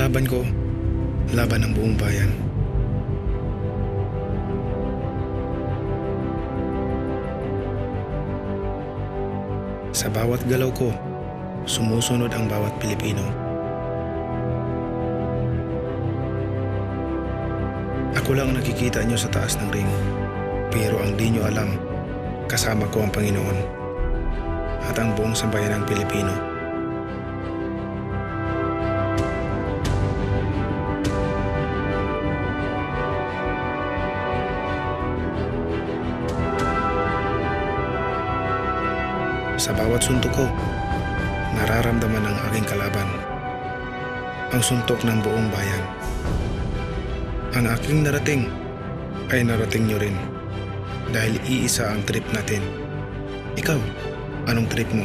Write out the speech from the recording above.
laban ko, laban ng buong bayan. Sa bawat galaw ko, sumusunod ang bawat Pilipino. Ako lang nakikita nyo sa taas ng ring, pero ang di nyo alam, kasama ko ang Panginoon at ang buong sambayan ng Pilipino. Sa bawat suntok ko, nararamdaman ang aking kalaban, ang suntok ng buong bayan. Ang aking narating ay narating nyo rin dahil iisa ang trip natin. Ikaw, anong trip mo?